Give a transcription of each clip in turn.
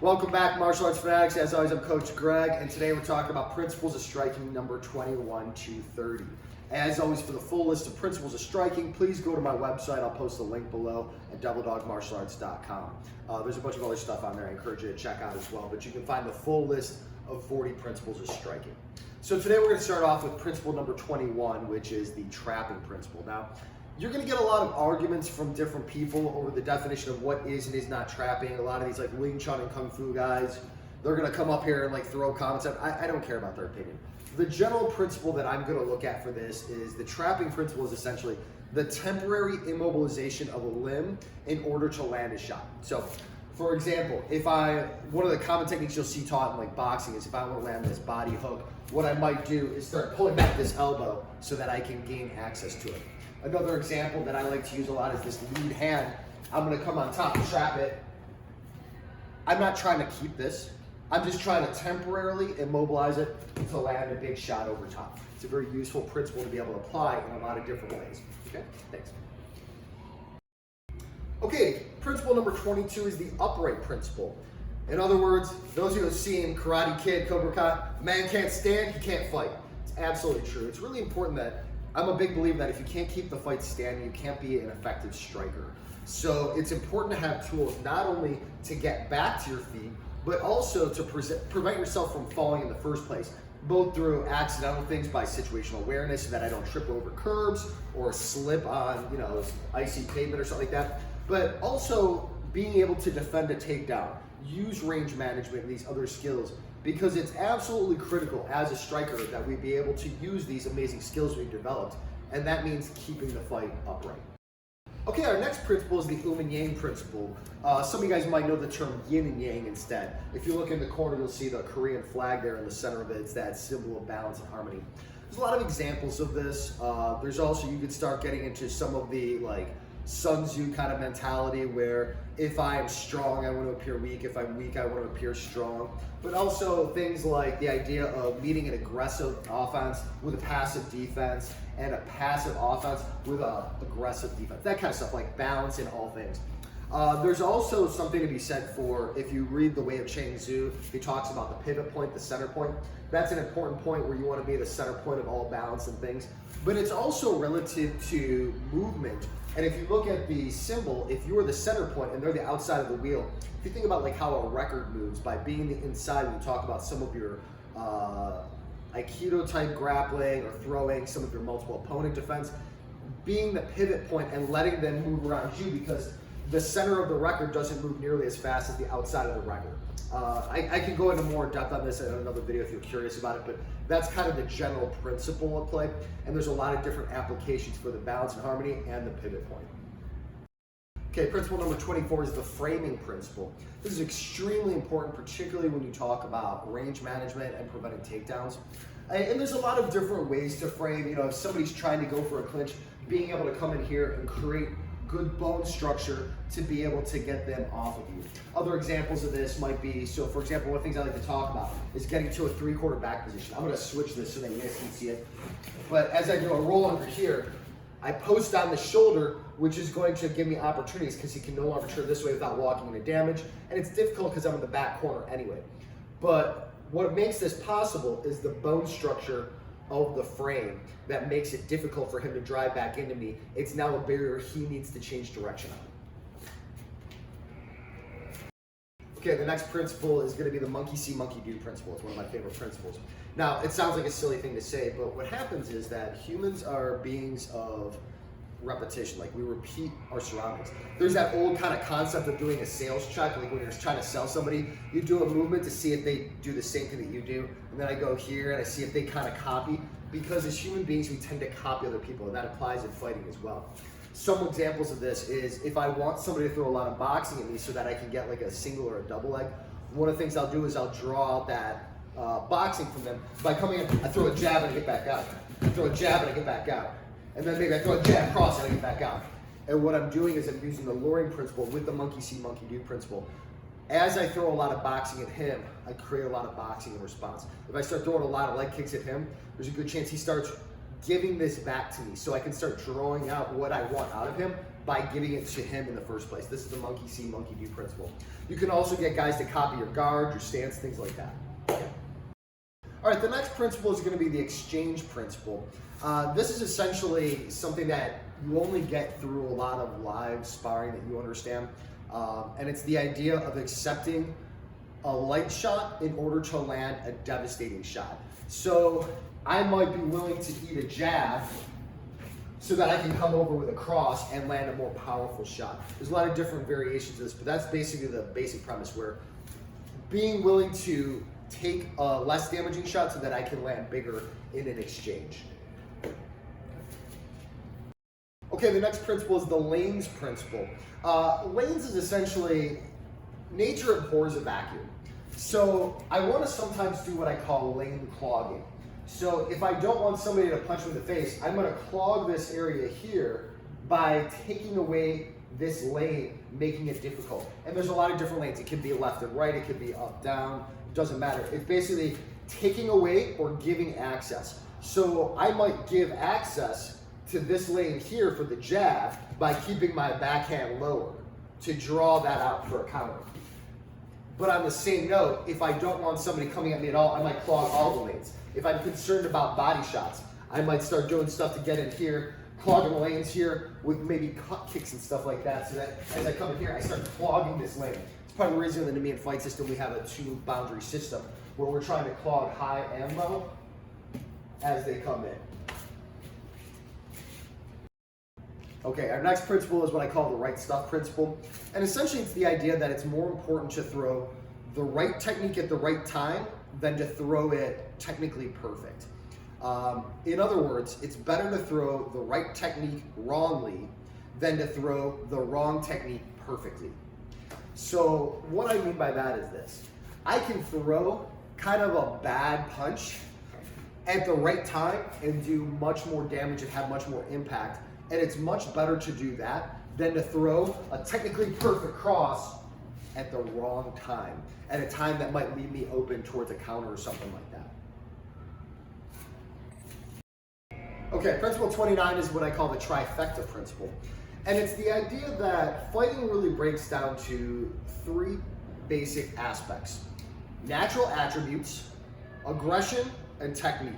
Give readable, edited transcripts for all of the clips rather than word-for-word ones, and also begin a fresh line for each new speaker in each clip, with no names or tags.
Welcome back, Martial Arts Fanatics. As always, I'm Coach Greg, and today we're talking about principles of striking number 21 to 30. As always, for the full list of principles of striking, please go to my website. I'll post a link below at doubledogmartialarts.com. There's a bunch of other stuff on there I encourage you to check out as well, but you can find the full list of 40 principles of striking. So today we're going to start off with principle number 21, which is the trapping principle. Now, you're going to get a lot of arguments from different people over the definition of what is and is not trapping. A lot of these like Wing Chun and Kung Fu guys, they're going to come up here and like throw comments at. I don't care about their opinion. The general principle that I'm going to look at for this is the trapping principle is essentially the temporary immobilization of a limb in order to land a shot. So, for example, one of the common techniques you'll see taught in like boxing is if I want to land this body hook, what I might do is start pulling back this elbow so that I can gain access to it. Another example that I like to use a lot is this lead hand. I'm going to come on top, trap it. I'm not trying to keep this. I'm just trying to temporarily immobilize it to land a big shot over top. It's a very useful principle to be able to apply in a lot of different ways. Okay, thanks. Okay, principle number 22 is the upright principle. In other words, those of you who have seen Karate Kid, Cobra Kai, man can't stand, he can't fight. It's absolutely true. It's really important that I'm a big believer that if you can't keep the fight standing, you can't be an effective striker. So it's important to have tools not only to get back to your feet, but also to prevent yourself from falling in the first place, both through accidental things by situational awareness so that I don't trip over curbs or slip on, icy pavement or something like that, but also being able to defend a takedown, use range management and these other skills, because it's absolutely critical as a striker that we be able to use these amazing skills we've developed, and that means keeping the fight upright. Okay, our next principle is the and Yang principle. Some of you guys might know the term yin and yang instead. If you look in the corner, you'll see the Korean flag there in the center of it. It's that symbol of balance and harmony. There's a lot of examples of this. There's also, you could start getting into some of the like Sun Tzu kind of mentality where if I am strong, I want to appear weak. If I'm weak, I want to appear strong. But also things like the idea of meeting an aggressive offense with a passive defense and a passive offense with an aggressive defense. That kind of stuff, like balance in all things. There's also something to be said for, if you read The Way of Chang Tzu, he talks about the pivot point, the center point. That's an important point where you want to be the center point of all balance and things. But it's also relative to movement. And if you look at the symbol, if you are the center point and they're the outside of the wheel, if you think about like how a record moves by being the inside, when you talk about some of your Aikido type grappling or throwing, some of your multiple opponent defense, being the pivot point and letting them move around you because the center of the record doesn't move nearly as fast as the outside of the record. I can go into more depth on this in another video if you're curious about it, but that's kind of the general principle at play, and there's a lot of different applications for the balance and harmony and the pivot point. Okay, principle number 24 is the framing principle. This is extremely important, particularly when you talk about range management and preventing takedowns. And there's a lot of different ways to frame. If somebody's trying to go for a clinch, being able to come in here and create good bone structure to be able to get them off of you. Other examples of this might be, so for example, one of the things I like to talk about is getting to a 3/4 back position. I'm going to switch this so that you guys can see it. But as I do a roll under here, I post down the shoulder, which is going to give me opportunities because he can no longer turn this way without walking into damage. And it's difficult because I'm in the back corner anyway. But what makes this possible is the bone structure of the frame that makes it difficult for him to drive back into me. It's now a barrier he needs to change direction on. Okay, the next principle is going to be the monkey see, monkey do principle. It's one of my favorite principles. Now, it sounds like a silly thing to say, but what happens is that humans are beings of repetition. Like, we repeat our surroundings. There's that old kind of concept of doing a sales check, like when you're trying to sell somebody, you do a movement to see if they do the same thing that you do, and then I go here and I see if they kind of copy, because as human beings we tend to copy other people, and that applies in fighting as well. Some examples of this is if I want somebody to throw a lot of boxing at me so that I can get like a single or a double leg, one of the things I'll do is I'll draw out that boxing from them by coming in. I throw a jab and I get back out. I throw a jab and I get back out. And then maybe I throw a jab cross and I get back out. And what I'm doing is I'm using the luring principle with the monkey see, monkey do principle. As I throw a lot of boxing at him, I create a lot of boxing in response. If I start throwing a lot of leg kicks at him, there's a good chance he starts giving this back to me so I can start drawing out what I want out of him by giving it to him in the first place. This is the monkey see, monkey do principle. You can also get guys to copy your guard, your stance, things like that. Okay. All right, the next principle is going to be the exchange principle. This is essentially something that you only get through a lot of live sparring that you understand. And it's the idea of accepting a light shot in order to land a devastating shot. So I might be willing to eat a jab so that I can come over with a cross and land a more powerful shot. There's a lot of different variations of this, but that's basically the basic premise, where being willing to take a less damaging shot so that I can land bigger in an exchange. Okay, the next principle is the lanes principle. Lanes is essentially, nature abhors a vacuum. So I want to sometimes do what I call lane clogging. So if I don't want somebody to punch me in the face, I'm going to clog this area here by taking away this lane, making it difficult. And there's a lot of different lanes. It could be left and right, it could be up, down, doesn't matter. It's basically taking away or giving access. So I might give access to this lane here for the jab by keeping my backhand lower to draw that out for a counter. But on the same note, if I don't want somebody coming at me at all, I might clog all the lanes. If I'm concerned about body shots, I might start doing stuff to get in here, clogging the lanes here with maybe cut kicks and stuff like that, so that as I come in here, I start clogging this lane. It's part of the reason in the Nemean fight system we have a 2-boundary system where we're trying to clog high and low as they come in. Okay, our next principle is what I call the right stuff principle. And essentially it's the idea that it's more important to throw the right technique at the right time than to throw it technically perfect. In other words, it's better to throw the right technique wrongly than to throw the wrong technique perfectly. So what I mean by that is this. I can throw kind of a bad punch at the right time and do much more damage and have much more impact. And it's much better to do that than to throw a technically perfect cross at the wrong time, at a time that might leave me open towards a counter or something like that. Okay, principle 29 is what I call the trifecta principle. And it's the idea that fighting really breaks down to 3 basic aspects: natural attributes, aggression, and technique.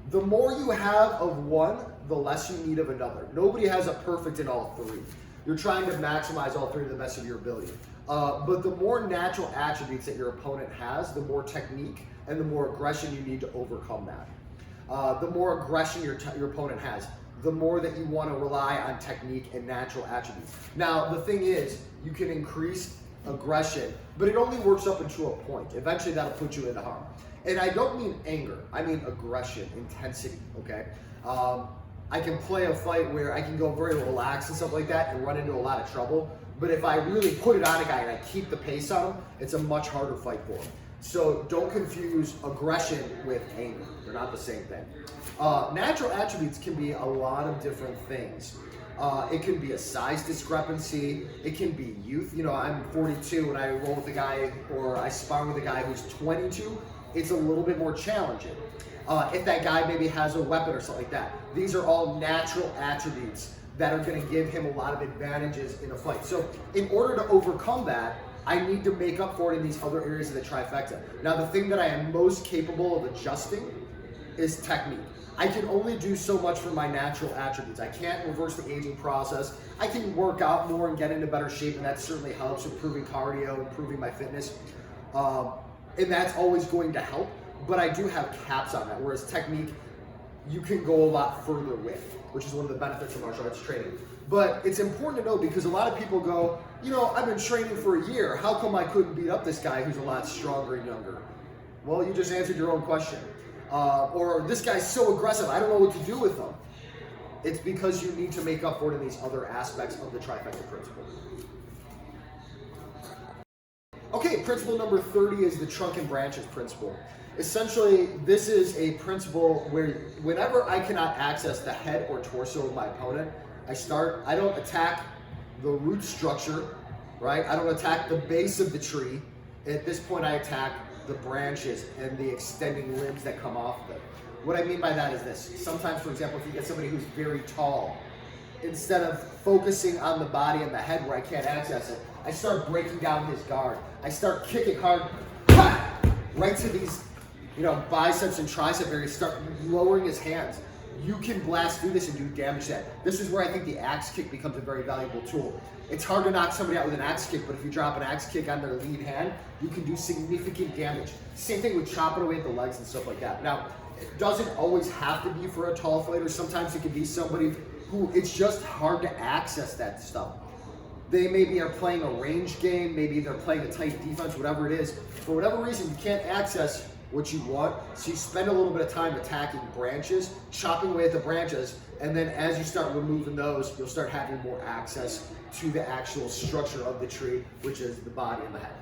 The more you have of one, the less you need of another. Nobody has a perfect in all 3. You're trying to maximize all 3 to the best of your ability. But the more natural attributes that your opponent has, the more technique and the more aggression you need to overcome that. The more aggression your opponent has, the more that you want to rely on technique and natural attributes. Now, the thing is, you can increase aggression, but it only works up until a point. Eventually, that'll put you into harm. And I don't mean anger, I mean aggression, intensity, okay? I can play a fight where I can go very relaxed and stuff like that and run into a lot of trouble, but if I really put it on a guy and I keep the pace on him, it's a much harder fight for him. So don't confuse aggression with anger. They're not the same thing. Natural attributes can be a lot of different things. It can be a size discrepancy. It can be youth. You know, I'm 42 and I roll with a guy or I spar with a guy who's 22. It's a little bit more challenging. If that guy maybe has a weapon or something like that. These are all natural attributes that are going to give him a lot of advantages in a fight. So in order to overcome that, I need to make up for it in these other areas of the trifecta. Now, the thing that I am most capable of adjusting is technique. I can only do so much for my natural attributes. I can't reverse the aging process. I can work out more and get into better shape, and that certainly helps, improving cardio, improving my fitness. And that's always going to help, but I do have caps on that, whereas technique, you can go a lot further with, which is one of the benefits of martial arts training. But it's important to know because a lot of people go, you know, I've been training for a year. How come I couldn't beat up this guy who's a lot stronger and younger? Well, you just answered your own question. Or this guy's so aggressive, I don't know what to do with him. It's because you need to make up for it in these other aspects of the trifecta principle. Okay, principle number 30 is the trunk and branches principle. Essentially, this is a principle where whenever I cannot access the head or torso of my opponent, I don't attack the root structure, right? I don't attack the base of the tree. At this point, I attack the branches and the extending limbs that come off of it. What I mean by that is this. Sometimes, for example, if you get somebody who's very tall, instead of focusing on the body and the head where I can't access it, I start breaking down his guard. I start kicking hard, right to these, biceps and tricep areas, start lowering his hands. You can blast through this and do damage to that. This is where I think the axe kick becomes a very valuable tool. It's hard to knock somebody out with an axe kick, but if you drop an axe kick on their lead hand, you can do significant damage. Same thing with chopping away at the legs and stuff like that. Now, it doesn't always have to be for a tall fighter. Sometimes it can be somebody who it's just hard to access that stuff. They maybe are playing a range game, maybe they're playing a tight defense, whatever it is. For whatever reason, you can't access what you want, so you spend a little bit of time attacking branches, chopping away at the branches, and then as you start removing those, you'll start having more access to the actual structure of the tree, which is the body and the head.